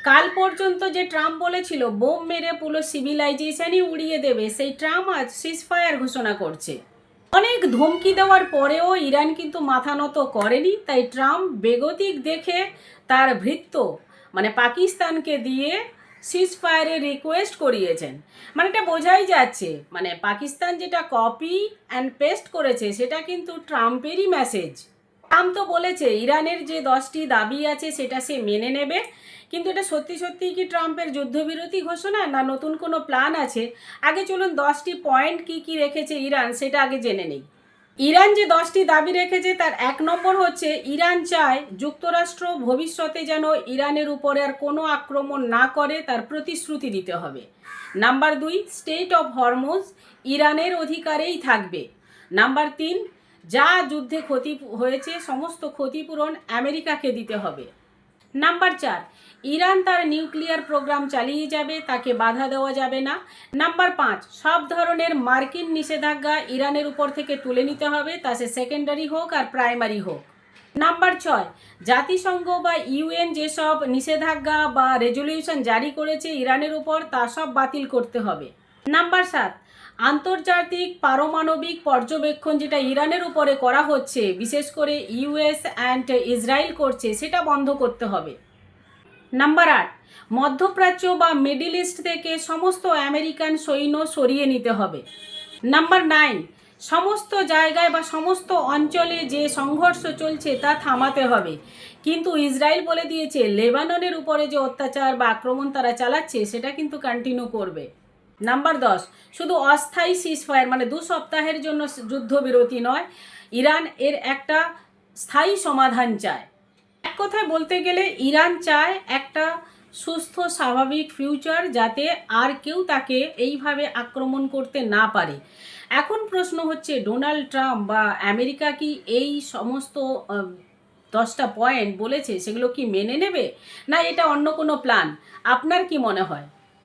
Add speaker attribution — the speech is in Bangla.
Speaker 1: কাল পর্যন্ত যে ট্রাম্প বলেছিল বোম মেরে পুরো সিভিলাইজেশনই উড়িয়ে দেবে, সেই ট্রাম্প আজ সিজফায়ার ঘোষণা করছে। অনেক ধমকি দেওয়ার পরেও ইরান কিন্তু মাথা নত করেনি। তাই ট্রাম্প বেগতিক দেখে তার ভৃত্য মানে পাকিস্তানকে দিয়ে সিজফায়ারের রিকোয়েস্ট করিয়েছেন। মানে এটা বোঝাই যাচ্ছে মানে পাকিস্তান যেটা কপি অ্যান্ড পেস্ট করেছে সেটা কিন্তু ট্রাম্পেরই মেসেজ। ট্রাম্প তো বলেছে ইরানের যে 10টি দাবি আছে সেটা সে মেনে নেবে, কিন্তু এটা সত্যি সত্যিই কি ট্রাম্পের যুদ্ধবিরতি ঘোষণা না নতুন কোনো প্ল্যান আছে? আগে চলুন 10টি পয়েন্ট কি কি রেখেছে ইরান সেটা আগে জেনে নেই। ইরান যে 10টি দাবি রেখেছে তার 1 নম্বর হচ্ছে ইরান চায় যুক্তরাষ্ট্র ভবিষ্যতে যেন ইরানের উপরে আর কোনো আক্রমণ না করে তার প্রতিশ্রুতি দিতে হবে। নাম্বার 2, স্টেট অফ হরমুজ ইরানের অধিকারেই থাকবে। নাম্বার 3, যা যুদ্ধে ক্ষতি হয়েছে সমস্ত ক্ষতিপূরণ আমেরিকাকে দিতে হবে। নাম্বার 4, ইরান তার নিউক্লিয়ার প্রোগ্রাম চালিয়ে যাবে, তাকে বাধা দেওয়া যাবে না। নাম্বার 5, সব ধরনের মার্কিন নিষেধাজ্ঞা ইরানের উপর থেকে তুলে নিতে হবে, তা সে সেকেন্ডারি হোক আর প্রাইমারি হোক। নাম্বার 6, জাতিসংঘ বা ইউএন যেসব নিষেধাজ্ঞা বা রেজলিউশন জারি করেছে ইরানের উপর তা সব বাতিল করতে হবে। নাম্বার 7, আন্তর্জাতিক পারমাণবিক পর্যবেক্ষণ যেটা ইরানের উপরে করা হচ্ছে, বিশেষ করে ইউএস অ্যান্ড ইসরায়েল করছে, সেটা বন্ধ করতে হবে। নাম্বার 8, মধ্যপ্রাচ্য বা মিডল ইস্ট থেকে সমস্ত আমেরিকান সৈন্য সরিয়ে নিতে হবে। নাম্বার 9, সমস্ত জায়গায় বা সমস্ত অঞ্চলে যে সংঘর্ষ চলছে তা থামাতে হবে, কিন্তু ইসরায়েল বলে দিয়েছে লেবাননের উপরে যে অত্যাচার বা আক্রমণ তারা চালাচ্ছে সেটা কিন্তু কন্টিনিউ করবে। নাম্বার 10, শুধু অস্থায়ী সিজফায়ার মানে 2 সপ্তাহের জন্য যুদ্ধবিরতি নয়, ইরান এর একটা স্থায়ী সমাধান চায়। এক কথায় বলতে গেলে ইরান চায় একটা সুস্থ স্বাভাবিক ফিউচার, যাতে আর কেউ তাকে এইভাবে আক্রমণ করতে না পারে। এখন প্রশ্ন হচ্ছে ডোনাল্ড ট্রাম্প বা আমেরিকা কি এই সমস্ত 10টা পয়েন্ট বলেছে সেগুলো কি মেনে নেবে, না এটা অন্য কোনো প্ল্যান? আপনার কি মনে হয়?